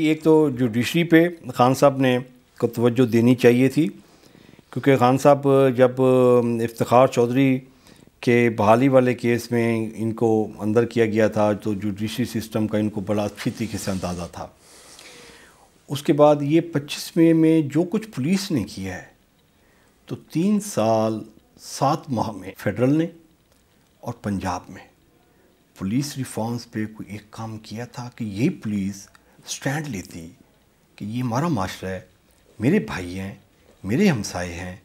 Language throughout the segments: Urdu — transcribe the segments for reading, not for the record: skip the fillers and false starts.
جی ایک تو جوڈیشری پہ خان صاحب نے کو توجہ دینی چاہیے تھی، کیونکہ خان صاحب جب افتخار چودھری کے بحالی والے کیس میں ان کو اندر کیا گیا تھا تو جوڈیشری سسٹم کا ان کو بڑا اچھی طریقے سے اندازہ تھا۔ اس کے بعد یہ 25 میں جو کچھ پولیس نے کیا ہے تو 3 سال 7 ماہ میں فیڈرل نے اور پنجاب میں پولیس ریفارمز پہ کوئی ایک کام کیا تھا کہ یہ پولیس سٹینڈ لیتی کہ یہ ہمارا معاشرہ ہے، میرے بھائی ہیں، میرے ہمسائے ہیں،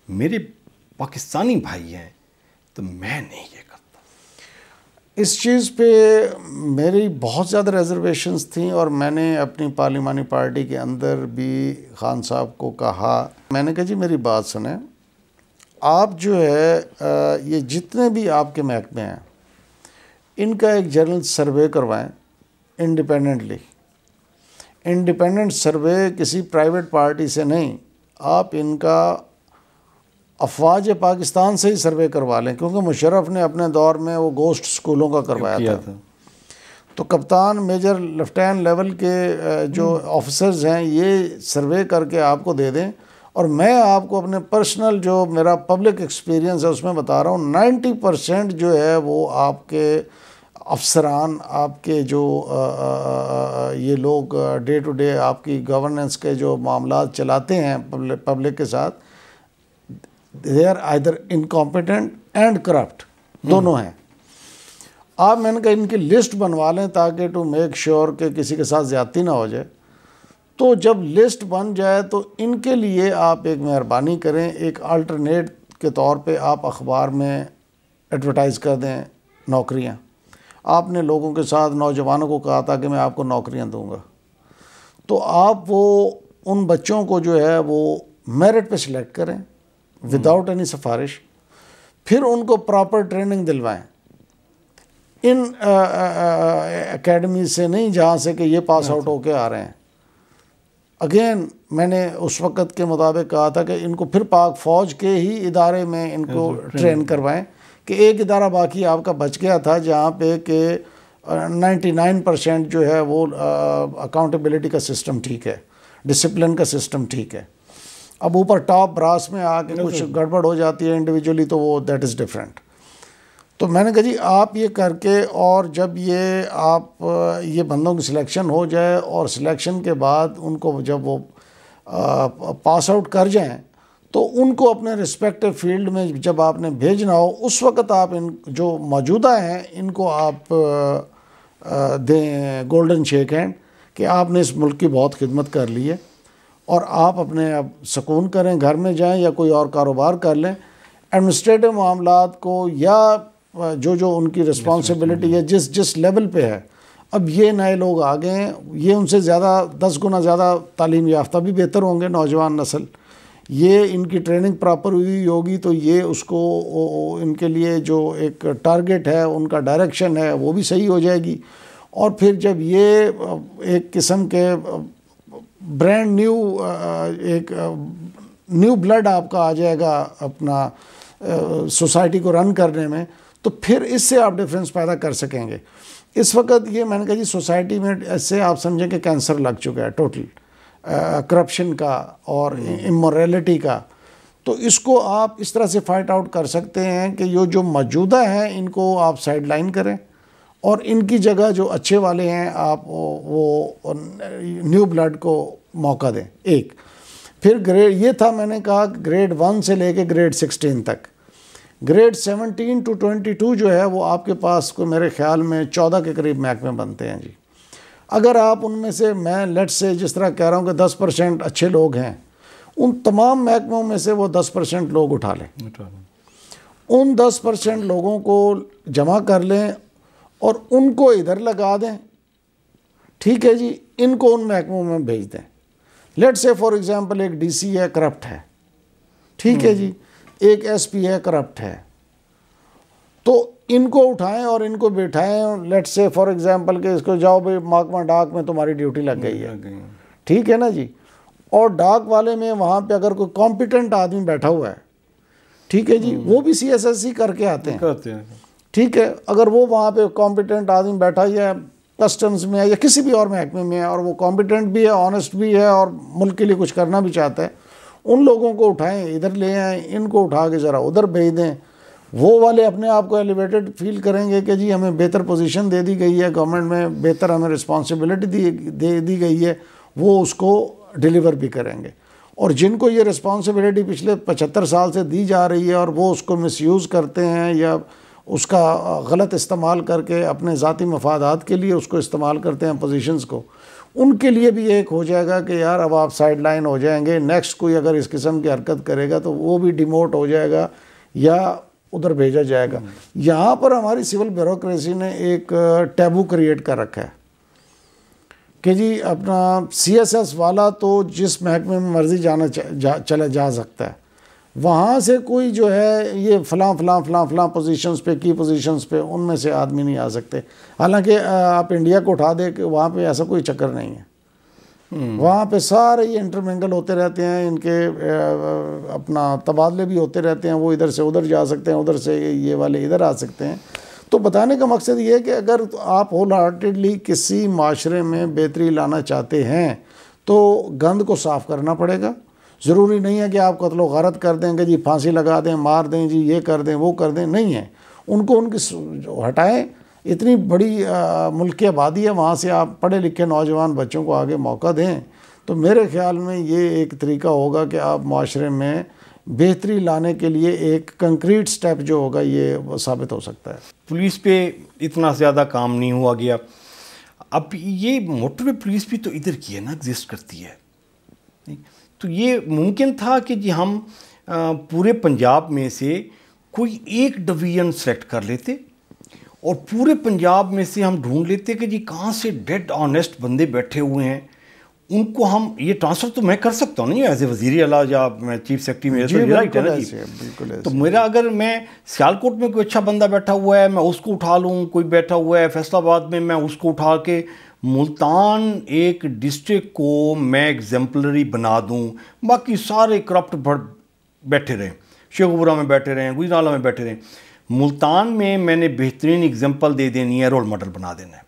میرے پاکستانی بھائی ہیں، تو میں نہیں یہ کرتا۔ اس چیز پہ میری بہت زیادہ ریزرویشنز تھیں، اور میں نے اپنی پارلیمانی پارٹی کے اندر بھی خان صاحب کو کہا، میں نے کہا جی میری بات سنیں، آپ جو ہے یہ جتنے بھی آپ کے محکمے ہیں ان کا ایک جنرل سروے کروائیں انڈیپینڈنٹ سروے، کسی پرائیویٹ پارٹی سے نہیں، آپ ان کا افواج پاکستان سے ہی سروے کروا لیں، کیونکہ مشرف نے اپنے دور میں وہ گوسٹ سکولوں کا کروایا تھا۔ تو کپتان، میجر، لیفٹیننٹ لیول کے جو آفیسرز ہیں یہ سروے کر کے آپ کو دے دیں، اور میں آپ کو اپنے پرسنل جو میرا پبلک ایکسپیرینس ہے اس میں بتا رہا ہوں، 90% جو ہے وہ آپ کے افسران، آپ کے جو یہ لوگ ڈے ٹو ڈے آپ کی گورننس کے جو معاملات چلاتے ہیں پبلک کے ساتھ، they are either incompetent and corrupt، دونوں ہیں۔ آپ میں نے کہا ان کی لسٹ بنوا لیں تاکہ ٹو میک شیور کہ کسی کے ساتھ زیادتی نہ ہو جائے۔ تو جب لسٹ بن جائے تو ان کے لیے آپ ایک مہربانی کریں، ایک آلٹرنیٹ کے طور پہ آپ اخبار میں ایڈورٹائز کر دیں نوکریاں۔ آپ نے لوگوں کے ساتھ، نوجوانوں کو کہا تھا کہ میں آپ کو نوکریاں دوں گا، تو آپ وہ ان بچوں کو جو ہے وہ میرٹ پہ سلیکٹ کریں وداؤٹ اینی سفارش، پھر ان کو پراپر ٹریننگ دلوائیں، ان اکیڈمی سے نہیں جہاں سے کہ یہ پاس آؤٹ ہو کے آ رہے ہیں۔ اگین میں نے اس وقت کے مطابق کہا تھا کہ ان کو پھر پاک فوج کے ہی ادارے میں ان کو ٹرین کروائیں، کہ ایک ادارہ باقی آپ کا بچ گیا تھا جہاں پہ کہ 99% جو ہے وہ اکاؤنٹیبلٹی کا سسٹم ٹھیک ہے، ڈسپلن کا سسٹم ٹھیک ہے۔ اب اوپر ٹاپ براس میں آ کے کچھ گڑبڑ ہو جاتی ہے انڈیویجولی، تو وہ دیٹ از ڈفرینٹ۔ تو میں نے کہا جی آپ یہ کر کے، اور جب یہ آپ یہ بندوں کی سلیکشن ہو جائے، اور سلیکشن کے بعد ان کو جب وہ پاس آؤٹ کر جائیں تو ان کو اپنے رسپیکٹو فیلڈ میں جب آپ نے بھیجنا ہو، اس وقت آپ ان جو موجودہ ہیں ان کو آپ دیں گولڈن شیک ہینڈ کہ آپ نے اس ملک کی بہت خدمت کر لی ہے، اور آپ اپنے اب سکون کریں، گھر میں جائیں یا کوئی اور کاروبار کر لیں۔ ایڈمنسٹریٹو معاملات کو یا جو ان کی رسپانسبلٹی ہے جس لیول پہ ہے، اب یہ نئے لوگ آ گئے ہیں، یہ ان سے زیادہ 10 گنا زیادہ تعلیم یافتہ بھی بہتر ہوں گے نوجوان نسل، یہ ان کی ٹریننگ پراپر ہوئی ہوگی تو یہ اس کو ان کے لیے جو ایک ٹارگٹ ہے، ان کا ڈائریکشن ہے، وہ بھی صحیح ہو جائے گی۔ اور پھر جب یہ ایک قسم کے برانڈ ایک نیو بلڈ آپ کا آ جائے گا اپنا سوسائٹی کو رن کرنے میں، تو پھر اس سے آپ ڈیفرنس پیدا کر سکیں گے۔ اس وقت یہ میں نے کہا جی سوسائٹی میں ایسے آپ سمجھیں کہ کینسر لگ چکا ہے ٹوٹل، کرپشن کا اور امورالٹی کا۔ تو اس کو آپ اس طرح سے فائٹ آؤٹ کر سکتے ہیں کہ جو موجودہ ہیں ان کو آپ سائڈ لائن کریں، اور ان کی جگہ جو اچھے والے ہیں آپ وہ نیو بلڈ کو موقع دیں۔ ایک پھر گریڈ یہ تھا، میں نے کہا گریڈ 1 سے لے کے گریڈ 16 تک، گریڈ 17 to 22 جو ہے وہ آپ کے پاس کو میرے خیال میں 14 کے قریب محکمے بنتے ہیں جی۔ اگر آپ ان میں سے، میں لیٹ سے جس طرح کہہ رہا ہوں کہ 10% اچھے لوگ ہیں، ان تمام محکموں میں سے وہ 10% لوگ اٹھا لیں، ان 10% لوگوں کو جمع کر لیں اور ان کو ادھر لگا دیں، ٹھیک ہے جی، ان کو ان محکموں میں بھیج دیں۔ لیٹ سے فار ایگزامپل ایک ڈی سی ہے، کرپٹ ہے، ٹھیک ہے جی، ایک ایس پی ہے، کرپٹ ہے، تو ان کو اٹھائیں اور ان کو بٹھائیں، لیٹ سے فار ایگزامپل کہ اس کو جاؤ بھائی محکمہ ڈاک میں تمہاری ڈیوٹی لگ گئی ہے، ٹھیک ہے نا جی، اور ڈاک والے میں وہاں پہ اگر کوئی کمپیٹنٹ آدمی بیٹھا ہوا ہے، ٹھیک ہے جی، وہ بھی سی ایس ایس سی کر کے آتے ہیں، ٹھیک ہے، اگر وہ وہاں پہ کمپیٹنٹ آدمی بیٹھا ہی ہے، کسٹمز میں ہے یا کسی بھی اور محکمے میں ہے اور وہ کمپیٹنٹ بھی ہے, آنیسٹ بھی ہے اور ملک کے لیے کچھ کرنا بھی چاہتا ہے, ان لوگوں کو اٹھائیں, ادھر لے آئیں, ان کو اٹھا کے ذرا ادھر بھیج دیں. وہ والے اپنے آپ کو ایلیویٹڈ فیل کریں گے کہ جی ہمیں بہتر پوزیشن دے دی گئی ہے, گورنمنٹ میں بہتر ہمیں رسپانسبلٹی دے دی گئی ہے, وہ اس کو ڈیلیور بھی کریں گے. اور جن کو یہ رسپانسبلٹی پچھلے 75 سال سے دی جا رہی ہے اور وہ اس کو مس یوز کرتے ہیں یا اس کا غلط استعمال کر کے اپنے ذاتی مفادات کے لیے اس کو استعمال کرتے ہیں پوزیشنز کو, ان کے لیے بھی ایک ہو جائے گا کہ یار اب آپ سائڈ لائن ہو جائیں گے, نیکسٹ کوئی اگر اس قسم کی حرکت کرے گا تو وہ بھی ڈیموٹ ہو جائے گا یا ادھر بھیجا جائے گا. یہاں پر ہماری سول بیوروکریسی نے ایک ٹیبو کریٹ کر رکھا ہے کہ جی اپنا سی ایس ایس والا تو جس محکمے میں مرضی چلا جا سکتا ہے, وہاں سے کوئی جو ہے یہ فلاں پوزیشنز پہ, کی پوزیشنز پہ, ان میں سے آدمی نہیں آ سکتے. حالانکہ آپ انڈیا کو اٹھا دے کہ وہاں پہ ایسا کوئی چکر نہیں ہے, وہاں پہ سارے یہ انٹرمنگل ہوتے رہتے ہیں, ان کے اپنا تبادلے بھی ہوتے رہتے ہیں, وہ ادھر سے ادھر جا سکتے ہیں, ادھر سے یہ والے ادھر آ سکتے ہیں. تو بتانے کا مقصد یہ ہے کہ اگر آپ ہول ہارٹیڈلی کسی معاشرے میں بہتری لانا چاہتے ہیں تو گند کو صاف کرنا پڑے گا. ضروری نہیں ہے کہ آپ قتل و غارت کر دیں کہ جی پھانسی لگا دیں, مار دیں, جی یہ کر دیں, وہ کر دیں, نہیں ہے. ان کو ان کی ہٹائیں. اتنی بڑی ملک کی آبادی ہے, وہاں سے آپ پڑھے لکھے نوجوان بچوں کو آگے موقع دیں, تو میرے خیال میں یہ ایک طریقہ ہوگا کہ آپ معاشرے میں بہتری لانے کے لیے ایک کنکریٹ سٹیپ جو ہوگا یہ ثابت ہو سکتا ہے. پولیس پہ اتنا زیادہ کام نہیں ہوا گیا. اب یہ موٹر وے پولیس بھی تو ادھر کی ہے نا, ایگزسٹ کرتی ہے, تو یہ ممکن تھا کہ جی ہم پورے پنجاب میں سے کوئی ایک ڈویژن سلیکٹ کر لیتے اور پورے پنجاب میں سے ہم ڈھونڈ لیتے کہ جی کہاں سے ڈیڈ آنیسٹ بندے بیٹھے ہوئے ہیں, ان کو ہم یہ ٹرانسفر تو میں کر سکتا ہوں نہیں ایز اے وزیر اعلیٰ یا میں چیف سیکرٹری میں, تو میرا اگر میں سیالکوٹ میں کوئی اچھا بندہ بیٹھا ہوا ہے میں اس کو اٹھا لوں, کوئی بیٹھا ہوا ہے فیصل آباد میں اس کو اٹھا کے ملتان ایک ڈسٹرکٹ کو میں ایگزمپلری بنا دوں, باقی سارے کرپٹ بیٹھے رہیں, شیخوپورہ میں بیٹھے رہیں, گجرانوالہ میں بیٹھے رہیں. ملتان میں نے بہترین ایگزامپل دے دینی ہے, رول ماڈل بنا دینا ہے.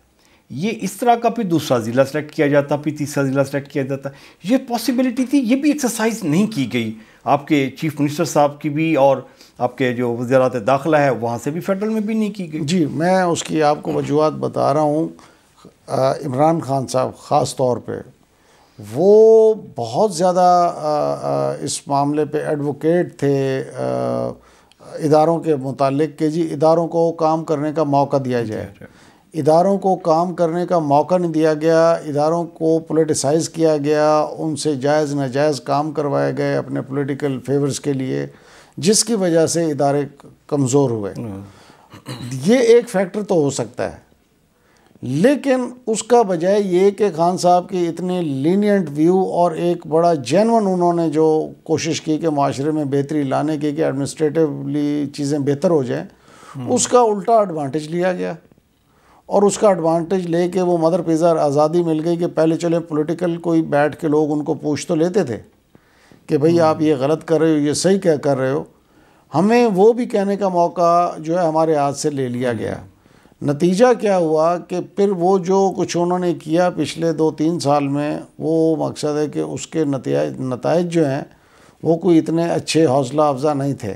یہ اس طرح کا پھر دوسرا ضلع سلیکٹ کیا جاتا, پھر تیسرا ضلع سلیکٹ کیا جاتا. یہ پاسبلٹی تھی, یہ بھی ایکسرسائز نہیں کی گئی آپ کے چیف منسٹر صاحب کی بھی, اور آپ کے جو وزارت داخلہ ہے وہاں سے بھی, فیڈرل میں بھی نہیں کی گئی. جی میں اس کی آپ کو وجوہات بتا رہا ہوں. عمران خان صاحب خاص طور پہ وہ بہت زیادہ اس معاملے پہ ایڈوکیٹ تھے اداروں کے متعلق کہ جی اداروں کو کام کرنے کا موقع دیا جائے. اداروں کو کام کرنے کا موقع نہیں دیا گیا, اداروں کو پولیٹیسائز کیا گیا, ان سے جائز ناجائز کام کروائے گئے اپنے پولیٹیکل فیورز کے لیے, جس کی وجہ سے ادارے کمزور ہوئے. یہ ایک فیکٹر تو ہو سکتا ہے, لیکن اس کا بجائے یہ کہ خان صاحب کی اتنے لینینٹ ویو اور ایک بڑا جینون انہوں نے جو کوشش کی کہ معاشرے میں بہتری لانے کی کہ ایڈمنسٹریٹولی چیزیں بہتر ہو جائیں, اس کا الٹا ایڈوانٹیج لیا گیا. اور اس کا ایڈوانٹیج لے کے وہ مدر پیزا آزادی مل گئی کہ پہلے چلے پولیٹیکل کوئی بیٹھ کے لوگ ان کو پوچھ تو لیتے تھے کہ بھئی آپ یہ غلط کر رہے ہو, یہ صحیح کیا کر رہے ہو. ہمیں وہ بھی کہنے کا موقع جو ہے ہمارے ہاتھ سے لے لیا گیا. نتیجہ کیا ہوا کہ پھر وہ جو کچھ انہوں نے کیا پچھلے 2-3 سال میں, وہ مقصد ہے کہ اس کے نتائج جو ہیں وہ کوئی اتنے اچھے حوصلہ افزا نہیں تھے.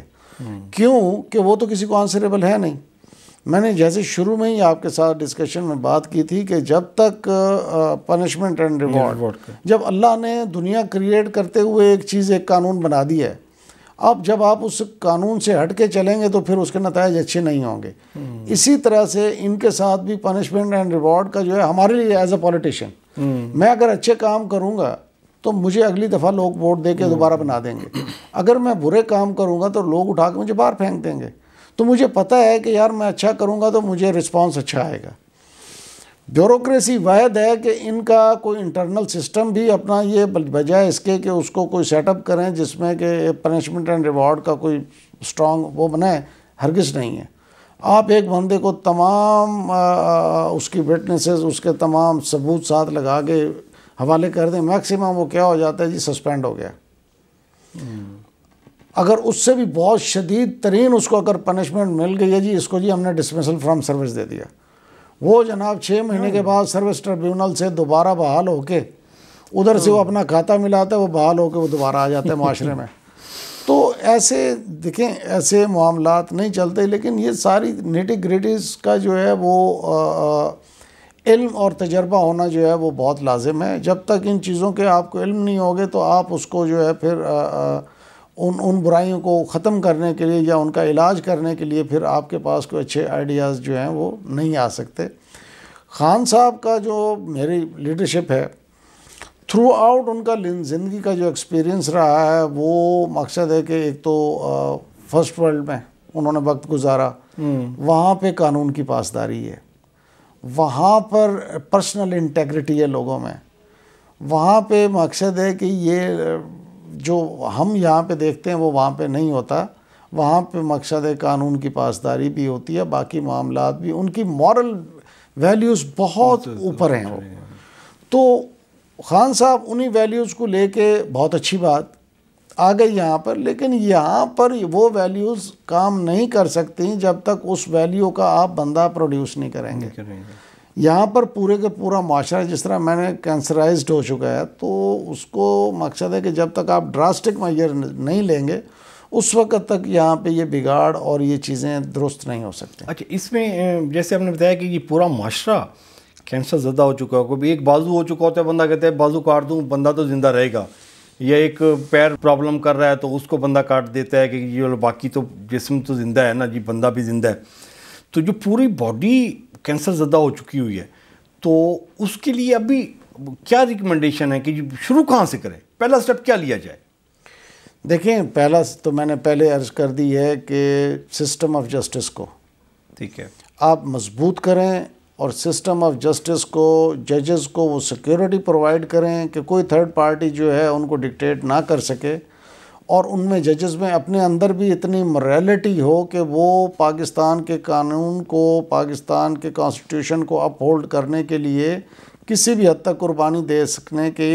کیوں کہ وہ تو کسی کو آنسریبل ہے نہیں. میں نے جیسے شروع میں ہی آپ کے ساتھ ڈسکشن میں بات کی تھی کہ جب تک پنشمنٹ اینڈ ریوارڈ, جب اللہ نے دنیا کریٹ کرتے ہوئے ایک چیز, ایک قانون بنا دی ہے, اب جب آپ اس قانون سے ہٹ کے چلیں گے تو پھر اس کے نتائج اچھے نہیں ہوں گے. اسی طرح سے ان کے ساتھ بھی پنشمنٹ اینڈ ریوارڈ کا جو ہے ہمارے لیے ایز اے پولیٹیشین, میں اگر اچھے کام کروں گا تو مجھے اگلی دفعہ لوگ ووٹ دے کے دوبارہ بنا دیں گے. اگر میں برے کام کروں گا تو لوگ اٹھا کے مجھے باہر پھینک دیں گے. تو مجھے پتہ ہے کہ یار میں اچھا کروں گا تو مجھے رسپانس اچھا آئے گا. بیوروکریسی واحد ہے کہ ان کا کوئی انٹرنل سسٹم بھی اپنا, یہ بجائے اس کے کہ اس کو کوئی سیٹ اپ کریں جس میں کہ پنشمنٹ اینڈ ریوارڈ کا کوئی اسٹرانگ وہ بنائے, ہرگز نہیں ہے. آپ ایک بندے کو تمام اس کی وٹنسز, اس کے تمام ثبوت ساتھ لگا کے حوالے کر دیں, میکسیمم وہ کیا ہو جاتا ہے جی سسپینڈ ہو گیا. اگر اس سے بھی بہت شدید ترین اس کو اگر پنشمنٹ مل گئی ہے جی اس کو جی ہم نے ڈسمسل فرام سروس دے دیا, وہ جناب 6 مہینے کے بعد سروس ٹریبیونل سے دوبارہ بحال ہو کے ادھر سے وہ اپنا کھاتا ملاتا ہے، وہ بحال ہو کے وہ دوبارہ آ جاتا ہے معاشرے میں. تو ایسے دیکھیں ایسے معاملات نہیں چلتے. لیکن یہ ساری نیٹی گریٹیز کا جو ہے وہ علم اور تجربہ ہونا جو ہے وہ بہت لازم ہے. جب تک ان چیزوں کے آپ کو علم نہیں ہوگے تو آپ اس کو جو ہے پھر ان برائیوں کو ختم کرنے کے لیے یا ان کا علاج کرنے کے لیے پھر آپ کے پاس کوئی اچھے آئیڈیاز جو ہیں وہ نہیں آ سکتے. خان صاحب کا جو میری لیڈرشپ ہے تھرو آؤٹ ان کا زندگی کا جو ایکسپیرینس رہا ہے وہ مقصد ہے کہ ایک تو فرسٹ ورلڈ میں انہوں نے وقت گزارا، وہاں پہ قانون کی پاسداری ہے، وہاں پر پرسنل انٹیگریٹی ہے لوگوں میں، وہاں پہ مقصد ہے کہ یہ جو ہم یہاں پہ دیکھتے ہیں وہ وہاں پہ نہیں ہوتا. وہاں پہ مقصد ہے قانون کی پاسداری بھی ہوتی ہے، باقی معاملات بھی. ان کی مورل ویلیوز بہت اوپر ہیں وہ. تو خان صاحب انہی ویلیوز کو لے کے بہت اچھی بات آ گئی یہاں پر، لیکن یہاں پر وہ ویلیوز کام نہیں کر سکتی جب تک اس ویلیو کا آپ بندہ پروڈیوس نہیں کریں گے. یہاں پر پورے کے پورا معاشرہ جس طرح میں نے کینسرائزڈ ہو چکا ہے، تو اس کو مقصد ہے کہ جب تک آپ ڈراسٹک میجر نہیں لیں گے اس وقت تک یہاں پہ یہ بگاڑ اور یہ چیزیں درست نہیں ہو سکتی. اچھا، اس میں جیسے آپ نے بتایا کہ یہ پورا معاشرہ کینسر زدہ ہو چکا ہے، کوئی ایک بازو ہو چکا ہوتا ہے، بندہ کہتا ہے بازو کاٹ دوں بندہ تو زندہ رہے گا، یا ایک پیر پرابلم کر رہا ہے تو اس کو بندہ کاٹ دیتا ہے کہ یہ باقی تو جسم تو زندہ ہے نا جی، بندہ بھی زندہ ہے. تو جو پوری باڈی کینسر زدہ ہو چکی ہوئی ہے تو اس کے لیے ابھی کیا ریکمنڈیشن ہے کہ شروع کہاں سے کریں، پہلا سٹیپ کیا لیا جائے؟ دیکھیں پہلا تو میں نے پہلے عرض کر دی ہے کہ سسٹم آف جسٹس کو ٹھیک ہے آپ مضبوط کریں، اور سسٹم آف جسٹس کو ججز کو وہ سیکیورٹی پرووائڈ کریں کہ کوئی تھرڈ پارٹی جو ہے ان کو ڈکٹیٹ نہ کر سکے، اور ان میں ججز میں اپنے اندر بھی اتنی موریلٹی ہو کہ وہ پاکستان کے قانون کو، پاکستان کے کانسٹیٹیوشن کو اپ ہولڈ کرنے کے لیے کسی بھی حد تک قربانی دے سکنے کی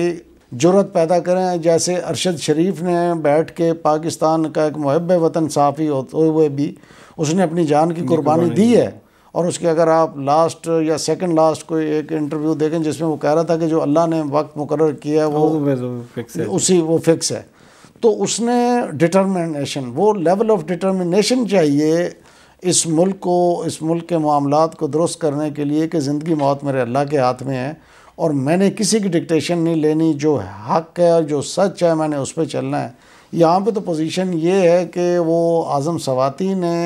جرت پیدا کریں. جیسے ارشد شریف نے بیٹھ کے پاکستان کا ایک محب وطن صحافی ہوتے ہوئے بھی اس نے اپنی جان کی قربانی دی ہے. اور اس کے اگر آپ لاسٹ یا سیکنڈ لاسٹ کوئی ایک انٹرویو دیکھیں جس میں وہ کہہ رہا تھا کہ جو اللہ نے وقت مقرر کیا ہے وہ فکس ہے. تو اس نے ڈٹرمنیشن، وہ لیول آف ڈٹرمنیشن چاہیے اس ملک کو، اس ملک کے معاملات کو درست کرنے کے لیے کہ زندگی موت میرے اللہ کے ہاتھ میں ہے، اور میں نے کسی کی ڈکٹیشن نہیں لینی. جو حق ہے اور جو سچ ہے میں نے اس پہ چلنا ہے. یہاں پہ تو پوزیشن یہ ہے کہ وہ اعظم سواتی نے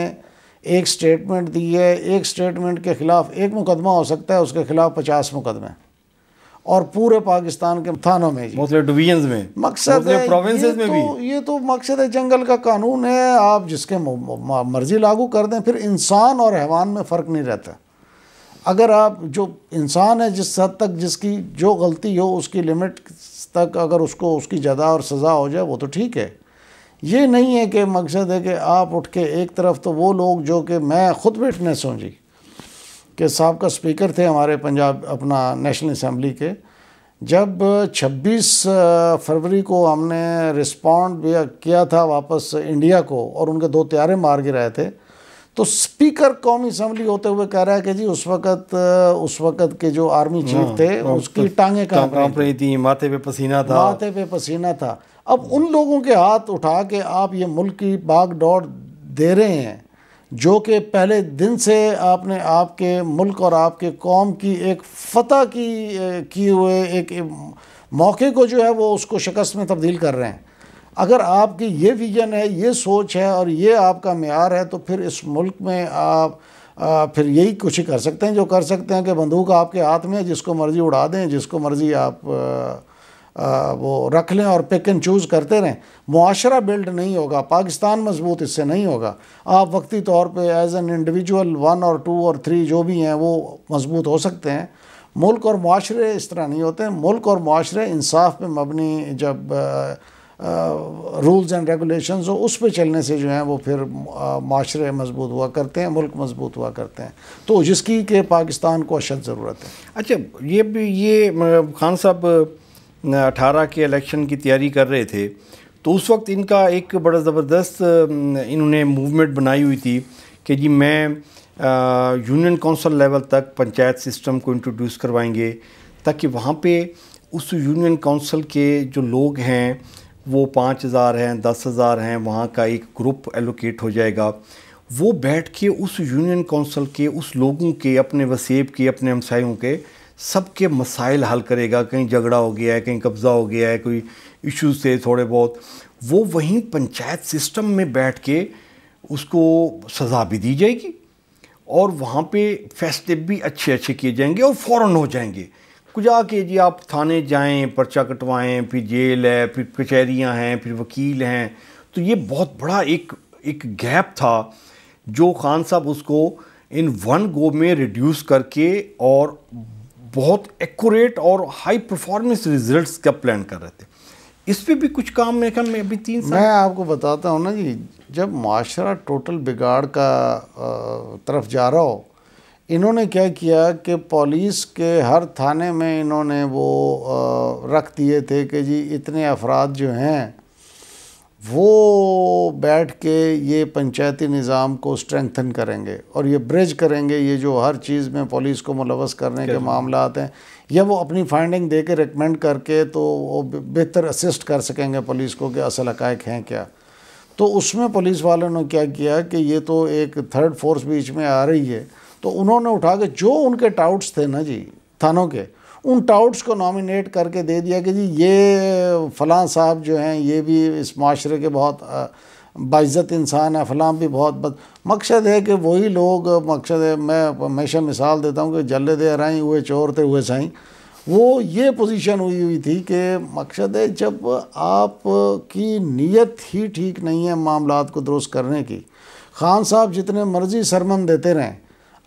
ایک سٹیٹمنٹ دی ہے، ایک سٹیٹمنٹ کے خلاف ایک مقدمہ ہو سکتا ہے، اس کے خلاف 50 مقدمے، اور پورے پاکستان کے تھانوں میں مختلف ڈویژنز میں، مقصد ہے پروونسز میں بھی. یہ تو مقصد ہے جنگل کا قانون ہے، آپ جس کے مرضی لاگو کر دیں. پھر انسان اور حیوان میں فرق نہیں رہتا. اگر آپ جو انسان ہے جس حد تک جس کی جو غلطی ہو اس کی لمٹ تک اگر اس کو اس کی جزا اور سزا ہو جائے وہ تو ٹھیک ہے. یہ نہیں ہے کہ مقصد ہے کہ آپ اٹھ کے ایک طرف تو وہ لوگ جو کہ میں خود وٹنس ہوں جی کہ سابقہ اسپیکر تھے ہمارے پنجاب اپنا نیشنل اسمبلی کے، جب 26 فروری کو ہم نے رسپونڈ کیا تھا واپس انڈیا کو اور ان کے 2 طیارے مار گرائے تھے، تو اسپیکر قومی اسمبلی ہوتے ہوئے کہہ رہا ہے کہ جی اس وقت کے جو آرمی چیف تھے اس کی ٹانگیں کانپ رہی تھیں، ماتھے پہ پسینہ تھا. اب ان لوگوں کے ہاتھ اٹھا کے آپ یہ ملک کی باغ دوڑ دے رہے ہیں جو کہ پہلے دن سے آپ نے آپ کے ملک اور آپ کے قوم کی ایک فتح کی ہوئے ایک موقع کو جو ہے وہ اس کو شکست میں تبدیل کر رہے ہیں. اگر آپ کی یہ ویژن ہے، یہ سوچ ہے اور یہ آپ کا معیار ہے تو پھر اس ملک میں آپ پھر یہی کچھ ہی کر سکتے ہیں جو کر سکتے ہیں کہ بندوق آپ کے ہاتھ میں، جس کو مرضی اڑا دیں، جس کو مرضی آپ وہ رکھ لیں اور پک اینڈ چوز کرتے رہیں. معاشرہ بلڈ نہیں ہوگا، پاکستان مضبوط اس سے نہیں ہوگا. آپ وقتی طور پہ ایز این انڈیویجول 1 اور 2 اور 3 جو بھی ہیں وہ مضبوط ہو سکتے ہیں. ملک اور معاشرے اس طرح نہیں ہوتے. ملک اور معاشرے انصاف پہ مبنی جب رولز اینڈ ریگولیشنز ہو اس پہ چلنے سے جو ہیں وہ پھر معاشرے مضبوط ہوا کرتے ہیں، ملک مضبوط ہوا کرتے ہیں. تو جس کی کہ پاکستان کو اشد ضرورت ہے. اچھا، یہ خان صاحب 18 کے الیکشن کی تیاری کر رہے تھے تو اس وقت ان کا ایک بڑا زبردست انہوں نے موومنٹ بنائی ہوئی تھی کہ جی میں یونین کونسل لیول تک پنچایت سسٹم کو انٹروڈیوس کروائیں گے، تاکہ وہاں پہ اس یونین کونسل کے جو لوگ ہیں وہ 5,000 ہیں، 10,000 ہیں، وہاں کا ایک گروپ ایلوکیٹ ہو جائے گا، وہ بیٹھ کے اس یونین کونسل کے اس لوگوں کے، اپنے وسیب کے، اپنے ہمسایوں کے سب کے مسائل حل کرے گا. کہیں جھگڑا ہو گیا ہے، کہیں قبضہ ہو گیا ہے، کوئی ایشوز تھے تھوڑے بہت، وہ وہیں پنچایت سسٹم میں بیٹھ کے اس کو سزا بھی دی جائے گی اور وہاں پہ فیصلے بھی اچھے اچھے کیے جائیں گے اور فوراً ہو جائیں گے. کجا کہ جی آپ تھانے جائیں، پرچہ کٹوائیں، پھر جیل ہے، پھر کچہریاں ہیں، پھر وکیل ہیں. تو یہ بہت بڑا ایک گیپ تھا جو خان صاحب اس کو ان ون گو میں ریڈیوس کر کے اور بہت ایکوریٹ اور ہائی پرفارمنس ریزلٹس کا پلان کر رہے تھے. اس پہ بھی کچھ کام میرے خیال میں ابھی 3 سال. میں آپ کو بتاتا ہوں نا جی، جب معاشرہ ٹوٹل بگاڑ کا طرف جا رہا ہو، انہوں نے کیا کیا کہ پولیس کے ہر تھانے میں انہوں نے وہ رکھ دیے تھے کہ جی اتنے افراد جو ہیں وہ بیٹھ کے یہ پنچایتی نظام کو اسٹرینگتھن کریں گے اور یہ برج کریں گے، یہ جو ہر چیز میں پولیس کو ملوث کرنے کے معاملات ہیں، یا وہ اپنی فائنڈنگ دے کے ریکمینڈ کر کے تو وہ بہتر اسسٹ کر سکیں گے پولیس کو کہ اصل حقائق ہیں کیا. تو اس میں پولیس والوں نے کیا کیا کہ یہ تو ایک تھرڈ فورس بیچ میں آ رہی ہے، تو انہوں نے اٹھا کے جو ان کے ٹاؤٹس تھے نا جی تھانوں کے، ان ٹاؤٹس کو نامینیٹ کر کے دے دیا کہ جی یہ فلاں صاحب جو ہیں یہ بھی اس معاشرے کے بہت باعزت انسان ہے، فلاں بھی بہت مقصد ہے کہ وہی لوگ، مقصد ہے، میں ہمیشہ مثال دیتا ہوں کہ جلے دے رائیں ہوئے چور تھے ہوئے سائیں، وہ یہ پوزیشن ہوئی تھی کہ مقصد ہے جب آپ کی نیت ہی ٹھیک نہیں ہے معاملات کو درست کرنے کی، خان صاحب جتنے مرضی سرمن دیتے رہیں،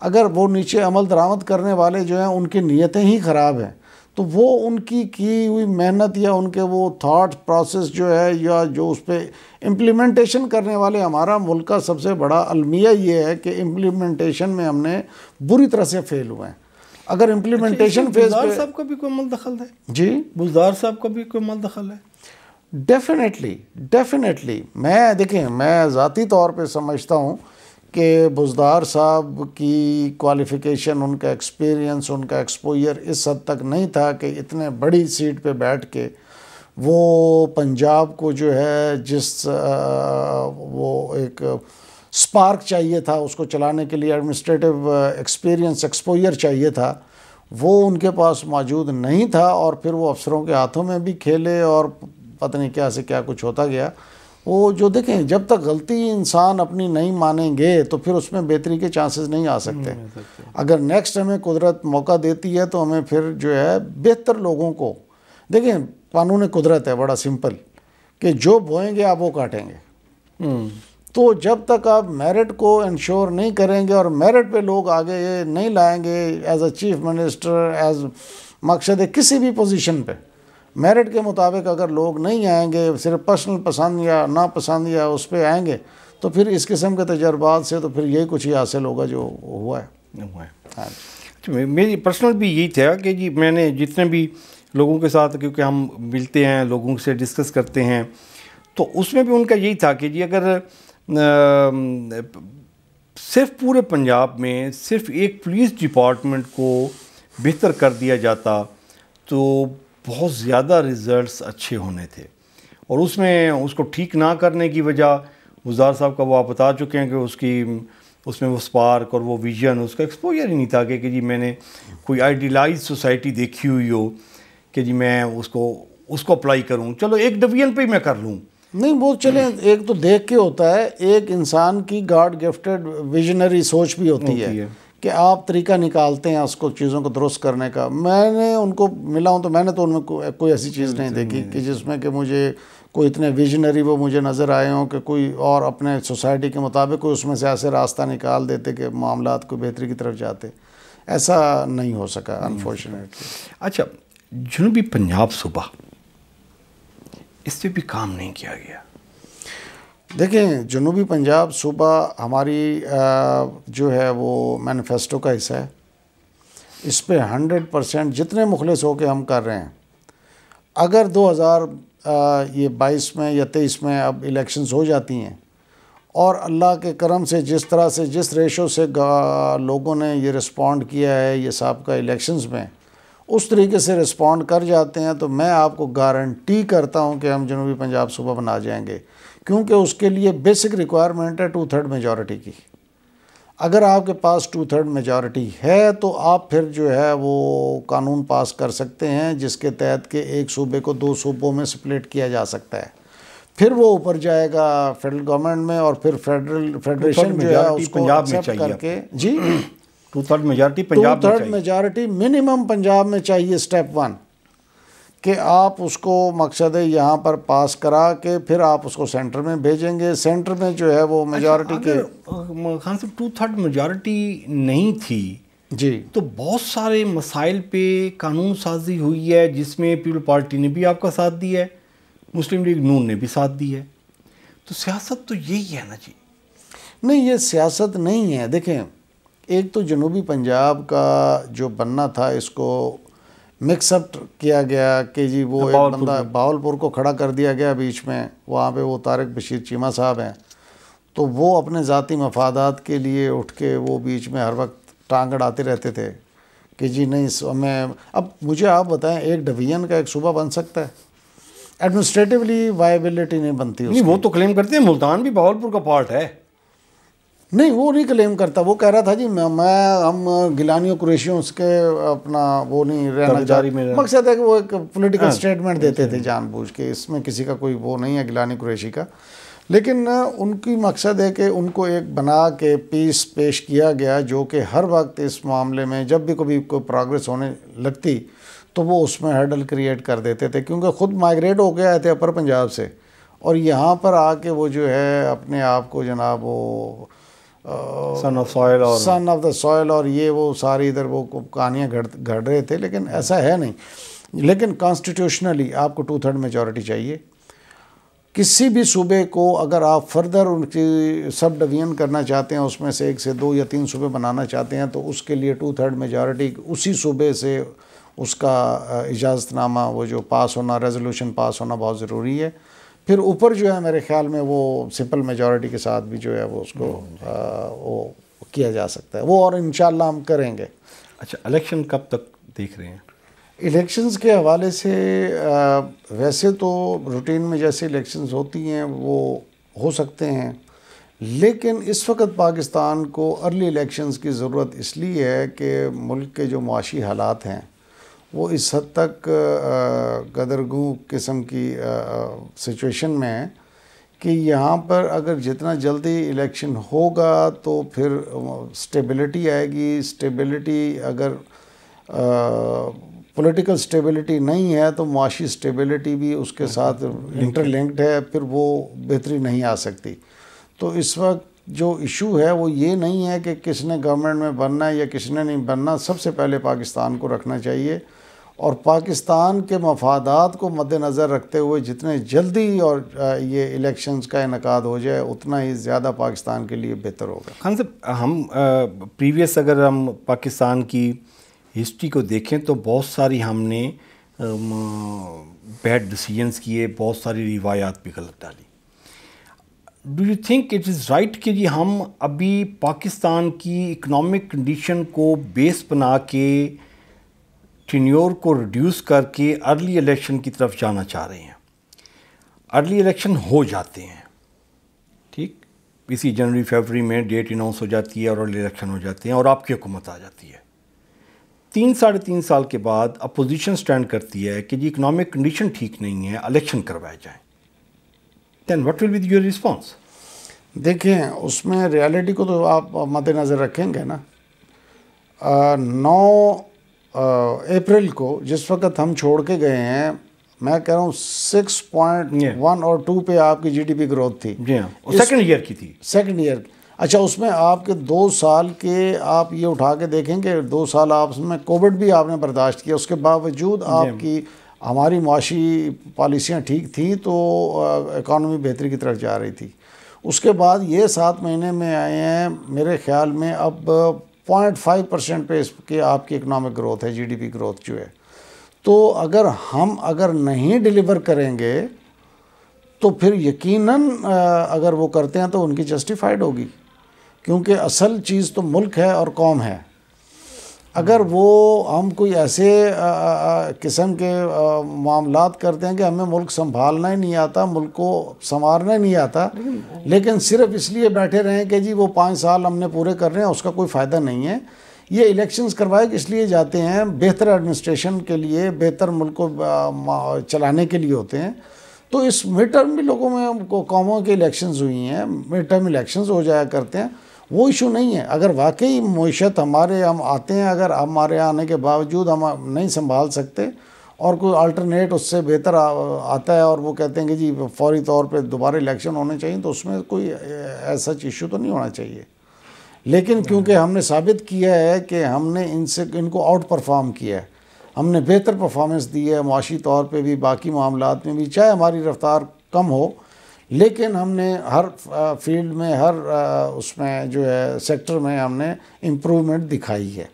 اگر وہ نیچے عمل درآمد کرنے والے جو ہیں ان کی نیتیں ہی خراب ہیں تو وہ ان کی ہوئی محنت یا ان کے وہ تھاٹ پروسیس جو ہے یا جو اس پہ امپلیمنٹیشن کرنے والے، ہمارا ملک کا سب سے بڑا المیہ یہ ہے کہ امپلیمنٹیشن میں ہم نے بری طرح سے فیل ہوئے ہیں. اگر امپلیمنٹیشن فیز پہ بزدار صاحب کا بھی کوئی عمل دخل ہے؟ جی بزدار صاحب کا بھی کوئی عمل دخل ہے؟ ڈیفینیٹلی میں دیکھیں، میں ذاتی طور پہ سمجھتا ہوں کہ بزدار صاحب کی کوالیفیکیشن، ان کا ایکسپیرینس، ان کا ایکسپوئر اس حد تک نہیں تھا کہ اتنے بڑی سیٹ پہ بیٹھ کے وہ پنجاب کو جو ہے جس وہ ایک سپارک چاہیے تھا اس کو چلانے کے لیے، ایڈمنسٹریٹو ایکسپیرینس، ایکسپوئر چاہیے تھا، وہ ان کے پاس موجود نہیں تھا اور پھر وہ افسروں کے ہاتھوں میں بھی کھیلے اور پتہ نہیں کیا سے کیا کچھ ہوتا گیا. وہ جو دیکھیں جب تک غلطی انسان اپنی نہیں مانیں گے تو پھر اس میں بہتری کے چانسز نہیں آ سکتے. اگر نیکسٹ ہمیں قدرت موقع دیتی ہے تو ہمیں پھر جو ہے بہتر لوگوں کو، دیکھیں قانون قدرت ہے بڑا سمپل کہ جو بوئیں گے آپ وہ کاٹیں گے. تو جب تک آپ میرٹ کو انشور نہیں کریں گے اور میرٹ پہ لوگ آگے نہیں لائیں گے as a chief minister, as مقصد ہے کسی بھی پوزیشن پہ میرٹ کے مطابق اگر لوگ نہیں آئیں گے، صرف پرسنل پسند یا ناپسند یا اس پہ آئیں گے، تو پھر اس قسم کے تجربات سے تو پھر یہی کچھ ہی حاصل ہوگا جو ہوا ہے. میری پرسنل بھی یہی تھا کہ جی میں نے جتنے بھی لوگوں کے ساتھ، کیونکہ ہم ملتے ہیں، لوگوں سے ڈسکس کرتے ہیں، تو اس میں بھی ان کا یہی تھا کہ جی اگر صرف پورے پنجاب میں صرف ایک پولیس ڈپارٹمنٹ کو بہتر کر دیا جاتا تو بہت زیادہ ریزلٹس اچھے ہونے تھے. اور اس میں اس کو ٹھیک نہ کرنے کی وجہ وزار صاحب کا وہ آپ بتا چکے ہیں کہ اس میں وہ سپارک اور وہ ویژن، اس کا ایکسپوجر ہی نہیں تھا کہ جی میں نے کوئی آئیڈیلائز سوسائٹی دیکھی ہوئی ہو کہ جی میں اس کو اپلائی کروں، چلو ایک ڈویژن پہ ہی میں کر لوں. نہیں، وہ چلیں ایک تو دیکھ کے ہوتا ہے، ایک انسان کی گاڈ گفٹڈ ویژنری سوچ بھی ہوتی ہے کہ آپ طریقہ نکالتے ہیں اس کو چیزوں کو درست کرنے کا. میں نے ان کو ملا ہوں تو میں نے تو ان میں کوئی ایسی چیز نہیں دیکھی کہ جس میں کہ مجھے کوئی اتنے ویژنری وہ مجھے نظر آئے ہوں کہ کوئی اور اپنے سوسائٹی کے مطابق کوئی اس میں سے ایسے راستہ نکال دیتے کہ معاملات کو بہتری کی طرف جاتے. ایسا نہیں ہو سکا انفارچونیٹلی. اچھا، جنوبی پنجاب صوبہ، اس پہ بھی کام نہیں کیا گیا. دیکھیں جنوبی پنجاب صوبہ ہماری جو ہے وہ مینیفیسٹو کا حصہ ہے. اس پہ 100% جتنے مخلص ہو کے ہم کر رہے ہیں. اگر 2022 میں یا 23 میں اب الیکشنز ہو جاتی ہیں اور اللہ کے کرم سے جس طرح سے جس ریشو سے لوگوں نے یہ رسپونڈ کیا ہے یہ سابقہ الیکشنز میں، اس طریقے سے رسپونڈ کر جاتے ہیں تو میں آپ کو گارنٹی کرتا ہوں کہ ہم جنوبی پنجاب صوبہ بنا جائیں گے، کیونکہ اس کے لیے بیسک ریکوائرمنٹ ہے 2/3 میجورٹی کی۔ اگر آپ کے پاس 2/3 میجورٹی ہے تو آپ پھر جو ہے وہ قانون پاس کر سکتے ہیں جس کے تحت کہ ایک صوبے کو 2 صوبوں میں سپلٹ کیا جا سکتا ہے، پھر وہ اوپر جائے گا فیڈرل گورنمنٹ میں، اور پھر فیڈریشن جو ہے اس کو ایکسیپٹ کر کے جی 2/3 میجورٹی پنجاب میں 2/3 میجورٹی منیمم پنجاب میں چاہیے، سٹیپ 1 کہ آپ اس کو مقصد ہے یہاں پر پاس کرا کے پھر آپ اس کو سینٹر میں بھیجیں گے، سینٹر میں جو ہے وہ میجورٹی کے خان صاحب 2/3 میجورٹی نہیں تھی جی تو بہت سارے مسائل پہ قانون سازی ہوئی ہے جس میں پیپل پارٹی نے بھی آپ کا ساتھ دیا ہے، مسلم لیگ نون نے بھی ساتھ دیا ہے، تو سیاست تو یہی ہے نا جی؟ نہیں، یہ سیاست نہیں ہے۔ دیکھیں، ایک تو جنوبی پنجاب کا جو بننا تھا اس کو مکس اپ کیا گیا کہ جی وہ ایک بندہ باولپور کو کھڑا کر دیا گیا بیچ میں، وہاں پہ وہ طارق بشیر چیمہ صاحب ہیں، تو وہ اپنے ذاتی مفادات کے لیے اٹھ کے وہ بیچ میں ہر وقت ٹانگ اڑاتے رہتے تھے کہ جی نہیں ہمیں۔ اب مجھے آپ بتائیں ایک ڈویژن کا ایک صوبہ بن سکتا ہے؟ ایڈمنسٹریٹیولی وائبلٹی نہیں بنتی اس نہیں، وہ تو کلیم کرتے ہیں ملتان بھی باولپور کا پارٹ ہے۔ نہیں، وہ نہیں کلیم کرتا، وہ کہہ رہا تھا جی ہم گیلانیوں قریشیوں کے اپنا وہ نہیں رہنا چاہتے، مقصد ہے کہ وہ ایک پولیٹیکل سٹیٹمنٹ دیتے تھے جان بوجھ کے، اس میں کسی کا کوئی وہ نہیں ہے گیلانی قریشی کا، لیکن ان کی مقصد ہے کہ ان کو ایک بنا کے پیس پیش کیا گیا جو کہ ہر وقت اس معاملے میں جب بھی کوئی پروگریس ہونے لگتی تو وہ اس میں ہرڈل کریٹ کر دیتے تھے، کیونکہ خود مائگریٹ ہو گیا تھے اپر پنجاب سے، اور یہاں پر آ کے وہ جو ہے اپنے آپ کو جناب وہ سن آف دا سوئل اور یہ وہ ساری ادھر وہ کہانیاں گھڑ رہے تھے، لیکن ایسا ہے نہیں۔ لیکن کانسٹیٹیوشنلی آپ کو 2/3 میجورٹی چاہیے۔ کسی بھی صوبے کو اگر آپ فردر ان کی سب ڈویژن کرنا چاہتے ہیں، اس میں سے 1 سے 2 یا 3 صوبے بنانا چاہتے ہیں تو اس کے لیے 2/3 میجورٹی اسی صوبے سے اس کا اجازت نامہ وہ جو پاس ہونا، ریزولوشن پاس ہونا بہت ضروری ہے۔ پھر اوپر جو ہے میرے خیال میں وہ سمپل میجورٹی کے ساتھ بھی جو ہے وہ اس کو وہ کیا جا سکتا ہے، وہ اور انشاءاللہ ہم کریں گے۔ اچھا، الیکشن کب تک دیکھ رہے ہیں؟ الیکشنز کے حوالے سے ویسے تو روٹین میں جیسے الیکشنز ہوتی ہیں وہ ہو سکتے ہیں، لیکن اس وقت پاکستان کو ارلی الیکشنز کی ضرورت اس لیے ہے کہ ملک کے جو معاشی حالات ہیں وہ اس حد تک قدرگو قسم کی سچویشن میں ہے کہ یہاں پر اگر جتنا جلدی الیکشن ہوگا تو پھر سٹیبلٹی آئے گی۔ سٹیبلٹی اگر پولیٹیکل سٹیبلٹی نہیں ہے تو معاشی سٹیبلٹی بھی اس کے ساتھ انٹر لنکڈ ہے، پھر وہ بہتری نہیں آ سکتی۔ تو اس وقت جو ایشو ہے وہ یہ نہیں ہے کہ کس نے گورنمنٹ میں بننا ہے یا کس نے نہیں بننا، سب سے پہلے پاکستان کو رکھنا چاہیے، اور پاکستان کے مفادات کو مد نظر رکھتے ہوئے جتنے جلدی اور یہ الیکشنز کا انعقاد ہو جائے اتنا ہی زیادہ پاکستان کے لیے بہتر ہوگا۔ خان صاحب، ہم پریویس اگر ہم پاکستان کی ہسٹری کو دیکھیں تو بہت ساری ہم نے بیڈ ڈیسیجنز کیے، بہت ساری روایات بھی غلط ڈالی۔ Do you think it is right کہ جی ہم ابھی پاکستان کی اکنامک کنڈیشن کو بیس بنا کے ٹینیور کو ریڈیوس کر کے ارلی الیکشن کی طرف جانا چاہ رہے ہیں؟ ارلی الیکشن ہو جاتے ہیں، ٹھیک، اسی جنوری فیبری میں ڈیٹ اناؤنس ہو جاتی ہے اور ارلی الیکشن ہو جاتے ہیں اور آپ کی حکومت آ جاتی ہے۔ 3-3.5 سال کے بعد اپوزیشن سٹینڈ کرتی ہے کہ جی اکنامک کنڈیشن ٹھیک نہیں ہے، الیکشن کروائے جائیں، then what will be your response? دیکھیں، اس میں ریالٹی کو تو آپ مد نظر رکھیں گے نا۔ 9 اپریل کو جس وقت ہم چھوڑ کے گئے ہیں، میں کہہ رہا ہوں 6.1 اور 2 پہ آپ کی جی ڈی پی گروتھ تھی۔ جی ہاں، سیکنڈ ایئر کی تھی۔ سیکنڈ ایئر کی، اچھا، اس میں آپ کے 2 سال کے آپ یہ اٹھا کے دیکھیں کہ 2 سال آپ میں کووڈ بھی آپ نے برداشت کیا، اس کے باوجود آپ کی ہماری معاشی پالیسیاں ٹھیک تھیں تو اکانومی بہتری کی طرف جا رہی تھی۔ اس کے بعد یہ 7 مہینے میں آئے ہیں، میرے خیال میں اب 0.5% پہ اس کے آپ کی اکنامک گروتھ ہے، جی ڈی پی گروتھ جو ہے۔ تو اگر ہم نہیں ڈیلیور کریں گے تو پھر یقیناً اگر وہ کرتے ہیں تو ان کی جسٹیفائڈ ہوگی، کیونکہ اصل چیز تو ملک ہے اور قوم ہے۔ اگر وہ ہم کوئی ایسے قسم کے معاملات کرتے ہیں کہ ہمیں ملک سنبھالنا ہی نہیں آتا، ملک کو سنوارنا ہی نہیں آتا، لیکن صرف اس لیے بیٹھے رہیں کہ جی وہ 5 سال ہم نے پورے کر رہے ہیں، اس کا کوئی فائدہ نہیں ہے۔ یہ الیکشنز کروائے کہ اس لیے جاتے ہیں، بہتر ایڈمنسٹریشن کے لیے، بہتر ملک کو چلانے کے لیے ہوتے ہیں۔ تو اس مڈ ٹرم بھی لوگوں میں قوموں کے الیکشنز ہوئی ہیں، مڈ ٹرم الیکشنز ہو جایا کرتے ہیں، وہ ایشو نہیں ہے۔ اگر واقعی معیشت ہم آتے ہیں، اگر ہمارے آنے کے باوجود ہم نہیں سنبھال سکتے اور کوئی الٹرنیٹ اس سے بہتر آتا ہے اور وہ کہتے ہیں کہ جی فوری طور پہ دوبارہ الیکشن ہونے چاہیے، تو اس میں کوئی ایسا ایشو تو نہیں ہونا چاہیے۔ لیکن کیونکہ ہم نے ثابت کیا ہے کہ ہم نے ان کو آؤٹ پرفارم کیا ہے، ہم نے بہتر پرفارمنس دی ہے معاشی طور پہ بھی، باقی معاملات میں بھی، چاہے ہماری رفتار کم ہو، لیکن ہم نے ہر فیلڈ میں، ہر اس میں جو ہے سیکٹر میں ہم نے امپرومنٹ دکھائی ہے۔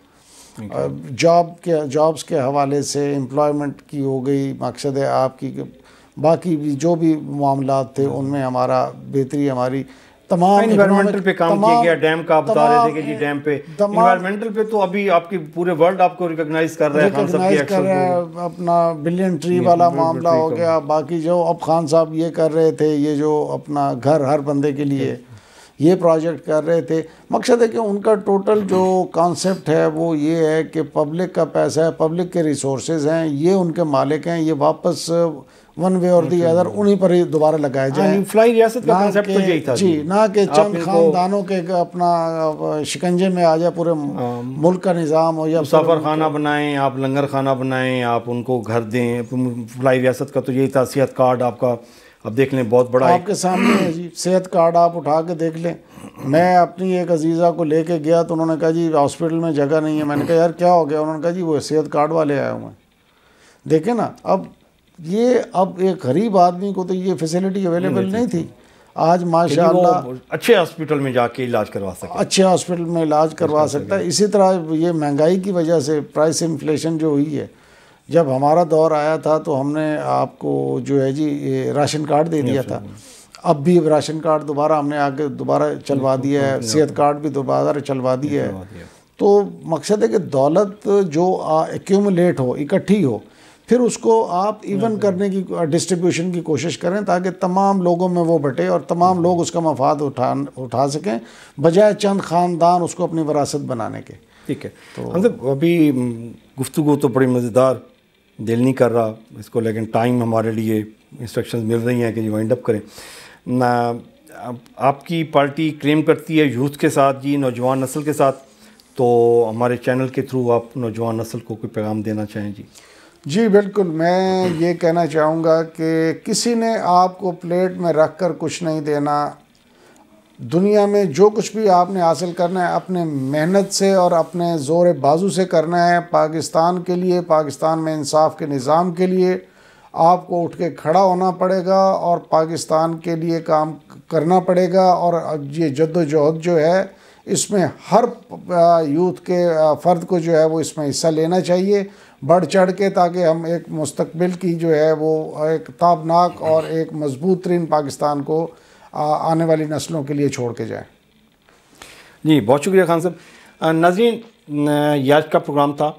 جابز کے حوالے سے، امپلائمنٹ کی ہو گئی، مقصد ہے آپ کی باقی بھی جو بھی معاملات تھے ان میں ہمارا بہتری، ہماری تمام انوائرمنٹل پہ کام کیا گیا۔ ڈیم کا آپ بتا رہے تھے کہ جی ڈیم پہ انوائرمنٹل پہ تو ابھی آپ کی پورے ورلڈ آپ کو ریکگنائز کر رہا ہے، خان صاحب کی ایکشن کو۔ اپنا بلین ٹری والا معاملہ ہو گیا، باقی جو اب خان صاحب یہ کر رہے تھے، یہ جو اپنا گھر ہر بندے کے لیے یہ پروجیکٹ کر رہے تھے، مقصد ہے کہ ان کا ٹوٹل جو کانسیپٹ ہے وہ یہ ہے کہ پبلک کا پیسہ ہے، پبلک کے ریسورسز ہیں، یہ ان کے مالک ہیں، یہ واپس ون وے اور دی ادر انہی پر ہی دوبارہ لگائے جائیں۔ فلائی ریاست کا کانسیپٹ تو یہی تھا جی، نہ کہ چند خاندانوں کے اپنا شکنجے میں آ جائے پورے ملک کا نظام ہو، یا مسافر خانہ بنائیں، آپ لنگر خانہ بنائیں، آپ ان کو گھر دیں۔ فلائی ریاست کا تو یہی تھا۔ صحت کارڈ آپ کا اب دیکھ لیں بہت بڑا آپ کے سامنے ہے جی، صحت کارڈ آپ اٹھا کے دیکھ لیں۔ میں اپنی ایک عزیزہ کو لے کے گیا تو انہوں نے کہا جی ہاسپٹل میں جگہ نہیں ہے۔ میں نے کہا یار کیا ہو گیا؟ انہوں نے کہا جی وہ صحت کارڈ والے آئے ہوئے ہیں۔ دیکھیں نا، اب ایک غریب آدمی کو تو یہ فیسلٹی اویلیبل نہیں تھی۔ آج ماشاءاللہ اچھے ہاسپٹل میں جا کے علاج کروا سکتا ہے، اچھے ہاسپٹل میں علاج کروا سکتا ہے۔ اسی طرح یہ مہنگائی کی وجہ سے پرائس انفلیشن جو ہوئی ہے، جب ہمارا دور آیا تھا تو ہم نے آپ کو جو ہے جی راشن کارڈ دے دیا تھا، اب بھی راشن کارڈ دوبارہ ہم نے آگے دوبارہ چلوا دیا ہے، صحت کارڈ بھی دوبارہ چلوا دیا ہے۔ تو مقصد ہے کہ دولت جو ایکیومولیٹ ہو، اکٹھی ہو، پھر اس کو آپ ایون کرنے کی، ڈسٹریبیوشن کی کوشش کریں تاکہ تمام لوگوں میں وہ بٹے اور تمام لوگ اس کا مفاد اٹھا سکیں، بجائے چند خاندان اس کو اپنی وراثت بنانے کے۔ ٹھیک ہے، ابھی گفتگو تو بڑی مزیدار، دل نہیں کر رہا اس کو، لیکن ٹائم ہمارے لیے انسٹرکشنز مل رہی ہیں کہ یہ وائنڈ اپ کریں۔ آپ کی پارٹی کلیم کرتی ہے یوتھ کے ساتھ، جی نوجوان نسل کے ساتھ، تو ہمارے چینل کے تھرو آپ نوجوان نسل کو کوئی پیغام دینا چاہیں؟ جی بالکل، میں یہ کہنا چاہوں گا کہ کسی نے آپ کو پلیٹ میں رکھ کر کچھ نہیں دینا۔ دنیا میں جو کچھ بھی آپ نے حاصل کرنا ہے اپنے محنت سے اور اپنے زور بازو سے کرنا ہے۔ پاکستان کے لیے، پاکستان میں انصاف کے نظام کے لیے آپ کو اٹھ کے کھڑا ہونا پڑے گا اور پاکستان کے لیے کام کرنا پڑے گا۔ اور یہ جد و جہد جو ہے اس میں ہر یوتھ کے فرد کو جو ہے وہ اس میں حصہ لینا چاہیے بڑھ چڑھ کے، تاکہ ہم ایک مستقبل کی جو ہے وہ ایک تابناک اور ایک مضبوط ترین پاکستان کو آنے والی نسلوں کے لیے چھوڑ کے جائیں۔ جی بہت شکریہ خان صاحب۔ ناظرین، یہ آج کا پروگرام تھا،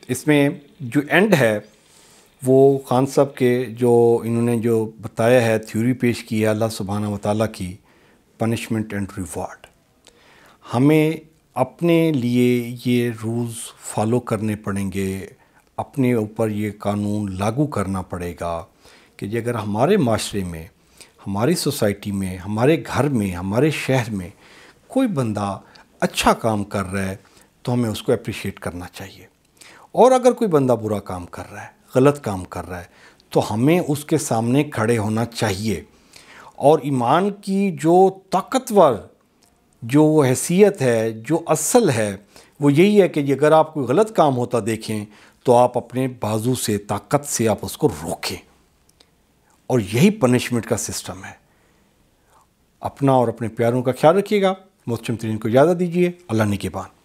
اس میں جو اینڈ ہے وہ خان صاحب کے جو انہوں نے جو بتایا ہے، تھیوری پیش کی ہے اللہ سبحانہ و تعالیٰ کی، پنشمنٹ اینڈ ریوارڈ۔ ہمیں اپنے لیے یہ رولز فالو کرنے پڑیں گے، اپنے اوپر یہ قانون لاگو کرنا پڑے گا کہ اگر ہمارے معاشرے میں، ہماری سوسائٹی میں، ہمارے گھر میں، ہمارے شہر میں کوئی بندہ اچھا کام کر رہا ہے تو ہمیں اس کو اپریشیٹ کرنا چاہیے، اور اگر کوئی بندہ برا کام کر رہا ہے، غلط کام کر رہا ہے، تو ہمیں اس کے سامنے کھڑے ہونا چاہیے۔ اور ایمان کی جو طاقتور جو حیثیت ہے، جو اصل ہے، وہ یہی ہے کہ اگر آپ کوئی غلط کام ہوتا دیکھیں تو آپ اپنے بازو سے، طاقت سے آپ اس کو روکیں، اور یہی پنشمنٹ کا سسٹم ہے۔ اپنا اور اپنے پیاروں کا خیال رکھیے گا، محترم ترین کو اجازت دیجیے، اللہ نگہبان۔